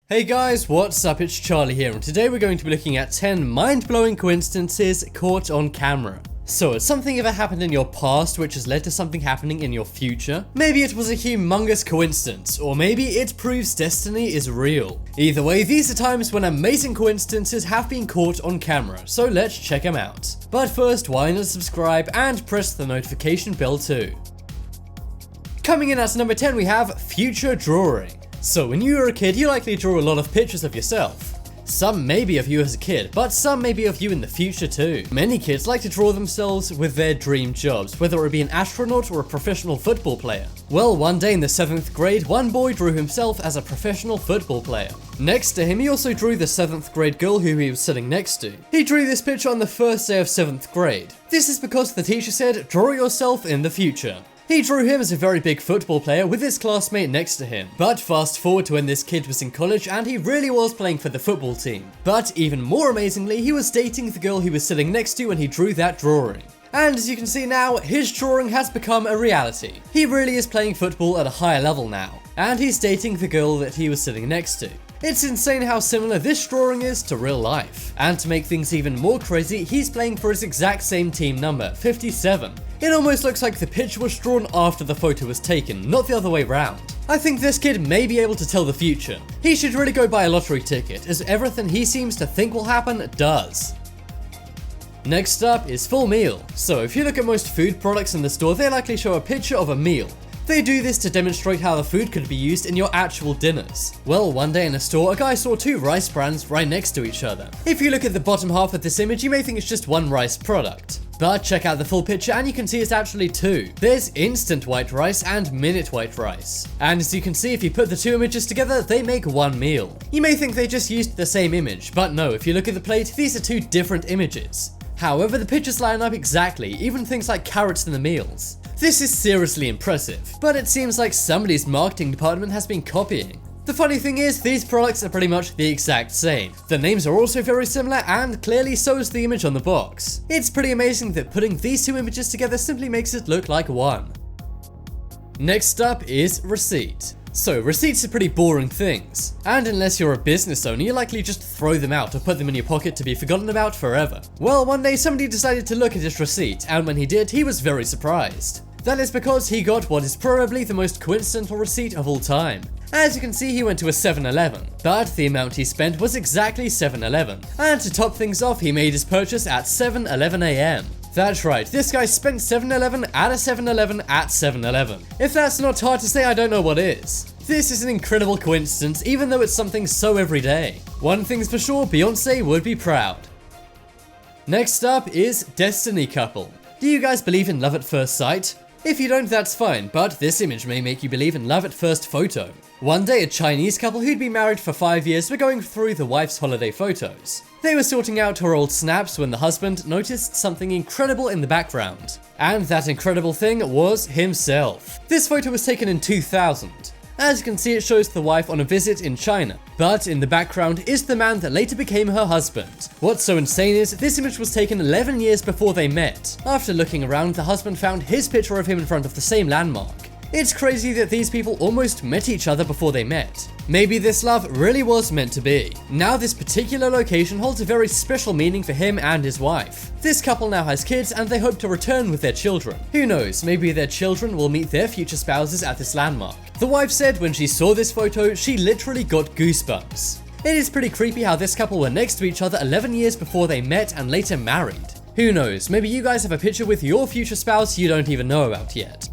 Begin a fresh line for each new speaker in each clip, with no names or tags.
Hey guys, what's up? It's Charlie here, and today we're going to be looking at 10 mind-blowing coincidences caught on camera. So, has something ever happened in your past which has led to something happening in your future? Maybe it was a humongous coincidence, or maybe it proves destiny is real. Either way, these are times when amazing coincidences have been caught on camera, so let's check them out. But first, why not subscribe and press the notification bell too. Coming in at number 10 we have future drawing. So when you were a kid, you likely drew a lot of pictures of yourself. Some may be of you as a kid, but some may be of you in the future too. Many kids like to draw themselves with their dream jobs, whether it be an astronaut or a professional football player. Well, one day in the 7th grade, one boy drew himself as a professional football player. Next to him, he also drew the 7th grade girl who he was sitting next to. He drew this picture on the first day of 7th grade. This is because the teacher said, draw yourself in the future. He drew him as a very big football player with his classmate next to him. But fast forward to when this kid was in college and he really was playing for the football team. But even more amazingly, he was dating the girl he was sitting next to when he drew that drawing. And as you can see now, his drawing has become a reality. He really is playing football at a higher level now. And he's dating the girl that he was sitting next to. It's insane how similar this drawing is to real life. And to make things even more crazy, he's playing for his exact same team number, 57. It almost looks like the picture was drawn after the photo was taken, not the other way round. I think this kid may be able to tell the future. He should really go buy a lottery ticket, as everything he seems to think will happen does. Next up is full meal. So if you look at most food products in the store, they likely show a picture of a meal. They do this to demonstrate how the food could be used in your actual dinners. Well, one day in a store, a guy saw two rice brands right next to each other. If you look at the bottom half of this image, you may think it's just one rice product. But check out the full picture and you can see it's actually two. There's instant white rice and minute white rice. And as you can see, if you put the two images together, they make one meal. You may think they just used the same image, but no, if you look at the plate, these are two different images. However, the pictures line up exactly, even things like carrots in the meals. This is seriously impressive, but it seems like somebody's marketing department has been copying. The funny thing is, these products are pretty much the exact same. The names are also very similar, and clearly so is the image on the box. It's pretty amazing that putting these two images together simply makes it look like one. Next up is receipt. So receipts are pretty boring things, and unless you're a business owner, you likely just throw them out or put them in your pocket to be forgotten about forever. Well, one day somebody decided to look at his receipt, and when he did, he was very surprised. That is because he got what is probably the most coincidental receipt of all time. As you can see, he went to a 7-Eleven, but the amount he spent was exactly 7-Eleven. And to top things off, he made his purchase at 7:11 AM. That's right, this guy spent 7-Eleven at a 7-Eleven at 7-Eleven. If that's not hard to say, I don't know what is. This is an incredible coincidence, even though it's something so everyday. One thing's for sure, Beyonce would be proud. Next up is Destiny Couple. Do you guys believe in love at first sight? If you don't, that's fine, but this image may make you believe in love at first photo. One day, a Chinese couple who'd been married for 5 years were going through the wife's holiday photos. They were sorting out her old snaps when the husband noticed something incredible in the background. And that incredible thing was himself. This photo was taken in 2000. As you can see, it shows the wife on a visit in China, but in the background is the man that later became her husband. What's so insane is, this image was taken 11 years before they met. After looking around, the husband found his picture of him in front of the same landmark. It's crazy that these people almost met each other before they met. Maybe this love really was meant to be. Now this particular location holds a very special meaning for him and his wife. This couple now has kids and they hope to return with their children. Who knows, maybe their children will meet their future spouses at this landmark. The wife said when she saw this photo, she literally got goosebumps. It is pretty creepy how this couple were next to each other 11 years before they met and later married. Who knows, maybe you guys have a picture with your future spouse you don't even know about yet.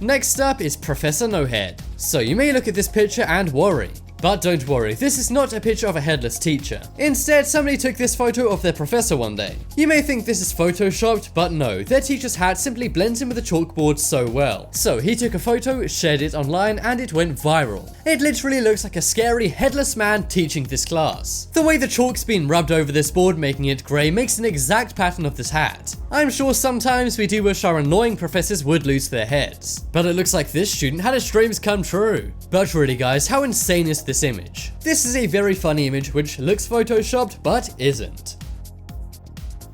Next up is Professor No Head. So you may look at this picture and worry. But don't worry, this is not a picture of a headless teacher. Instead, somebody took this photo of their professor one day. You may think this is photoshopped, but no, their teacher's hat simply blends in with the chalkboard so well. So he took a photo, shared it online, and it went viral. It literally looks like a scary headless man teaching this class. The way the chalk's been rubbed over this board, making it grey, makes an exact pattern of this hat. I'm sure sometimes we do wish our annoying professors would lose their heads. But it looks like this student had his dreams come true. But really guys, how insane is this image? This is a very funny image which looks photoshopped but isn't.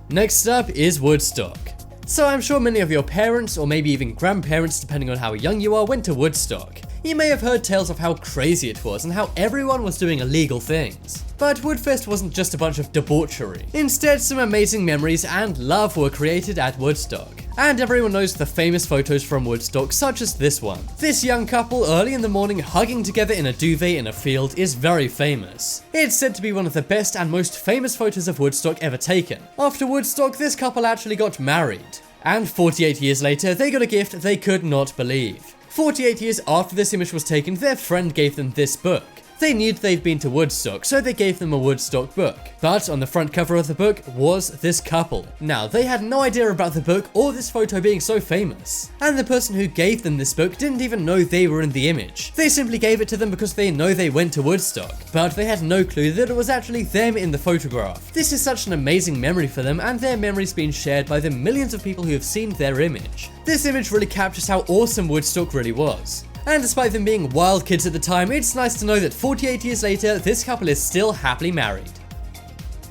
Next up is Woodstock. So I'm sure many of your parents or maybe even grandparents, depending on how young you are, went to Woodstock. You may have heard tales of how crazy it was and how everyone was doing illegal things. But Woodfest wasn't just a bunch of debauchery. Instead, some amazing memories and love were created at Woodstock. And everyone knows the famous photos from Woodstock, such as this one. This young couple early in the morning hugging together in a duvet in a field is very famous. It's said to be one of the best and most famous photos of Woodstock ever taken. After Woodstock, this couple actually got married. And 48 years later, they got a gift they could not believe. 48 years after this image was taken, their friend gave them this book. They knew they'd been to Woodstock, so they gave them a Woodstock book. But on the front cover of the book was this couple. Now, they had no idea about the book or this photo being so famous. And the person who gave them this book didn't even know they were in the image. They simply gave it to them because they know they went to Woodstock. But they had no clue that it was actually them in the photograph. This is such an amazing memory for them, and their memory's been shared by the millions of people who have seen their image. This image really captures how awesome Woodstock really was. And despite them being wild kids at the time, it's nice to know that 48 years later, this couple is still happily married.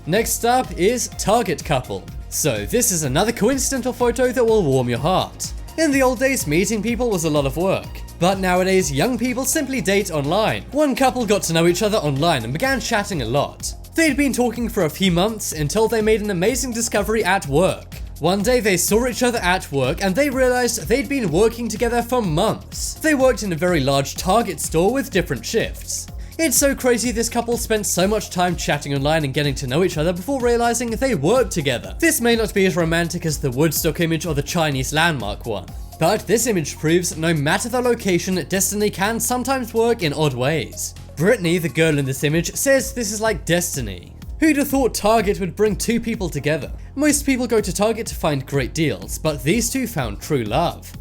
Next up is Target couple. So this is another coincidental photo that will warm your heart. In the old days, meeting people was a lot of work. But nowadays, young people simply date online. One couple got to know each other online and began chatting a lot. They'd been talking for a few months until they made an amazing discovery at work. One day they saw each other at work and they realized they'd been working together for months. They worked in a very large Target store with different shifts. It's so crazy this couple spent so much time chatting online and getting to know each other before realizing they worked together. This may not be as romantic as the Woodstock image or the Chinese landmark one. But this image proves no matter the location, destiny can sometimes work in odd ways. Brittany, the girl in this image, says this is like destiny. Who'd have thought Target would bring two people together? Most people go to Target to find great deals, but these two found true love.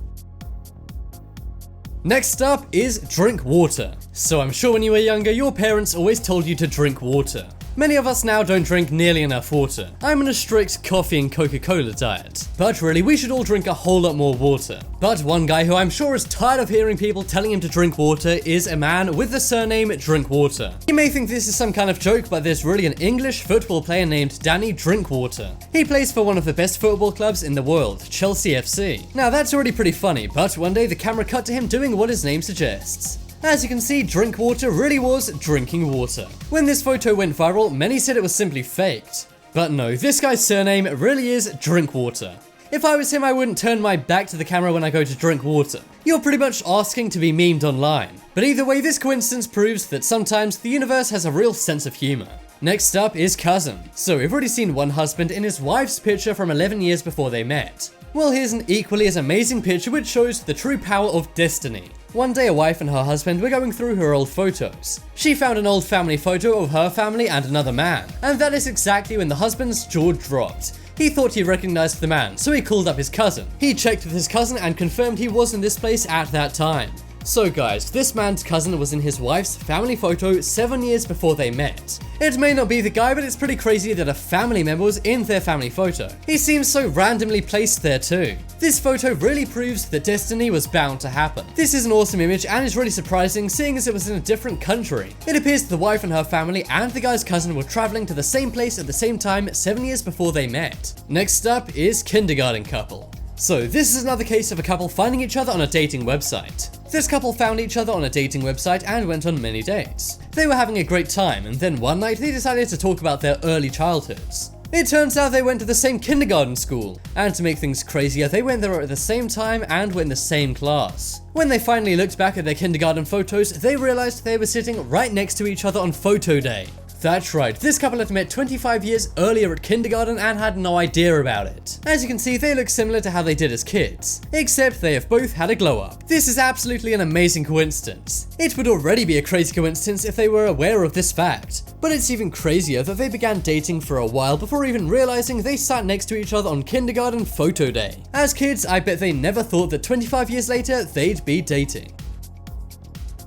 Next up is drink water. So I'm sure when you were younger, your parents always told you to drink water. Many of us now don't drink nearly enough water. I'm on a strict coffee and Coca-Cola diet. But really, we should all drink a whole lot more water. But one guy who I'm sure is tired of hearing people telling him to drink water is a man with the surname Drinkwater. You may think this is some kind of joke, but there's really an English football player named Danny Drinkwater. He plays for one of the best football clubs in the world, Chelsea FC. Now that's already pretty funny, but one day the camera cut to him doing what his name suggests. As you can see, Drinkwater really was drinking water. When this photo went viral, many said it was simply faked. But no, this guy's surname really is Drinkwater. If I was him, I wouldn't turn my back to the camera when I go to drink water. You're pretty much asking to be memed online. But either way, this coincidence proves that sometimes the universe has a real sense of humor. Next up is cousin. So we've already seen one husband in his wife's picture from 11 years before they met. Well, here's an equally as amazing picture which shows the true power of destiny. One day a wife and her husband were going through her old photos. She found an old family photo of her family and another man, and that is exactly when the husband's jaw dropped. He thought he recognized the man, so he called up his cousin. He checked with his cousin and confirmed he was in this place at that time. So guys, this man's cousin was in his wife's family photo 7 years before they met. It may not be the guy, but it's pretty crazy that a family member was in their family photo. He seems so randomly placed there too. This photo really proves that destiny was bound to happen. This is an awesome image and is really surprising seeing as it was in a different country. It appears the wife and her family and the guy's cousin were traveling to the same place at the same time 7 years before they met. Next up is kindergarten couple. So this is another case of a couple finding each other on a dating website. This couple found each other on a dating website and went on many dates. They were having a great time, and then one night they decided to talk about their early childhoods. It turns out they went to the same kindergarten school, and to make things crazier, they went there at the same time and were in the same class. When they finally looked back at their kindergarten photos, they realized they were sitting right next to each other on photo day. That's right, this couple had met 25 years earlier at kindergarten and had no idea about it. As you can see, they look similar to how they did as kids, except they have both had a glow up. This is absolutely an amazing coincidence. It would already be a crazy coincidence if they were aware of this fact, but it's even crazier that they began dating for a while before even realizing they sat next to each other on kindergarten photo day. As kids, I bet they never thought that 25 years later, they'd be dating.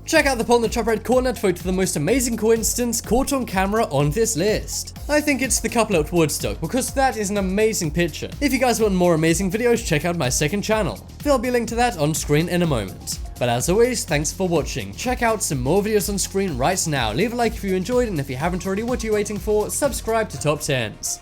Check out the poll in the top right corner to vote for the most amazing coincidence caught on camera on this list. I think it's the couple at Woodstock because that is an amazing picture. If you guys want more amazing videos, check out my second channel. There'll be a link to that on screen in a moment. But as always, thanks for watching. Check out some more videos on screen right now. Leave a like if you enjoyed, and if you haven't already, what are you waiting for? Subscribe to Top 10s.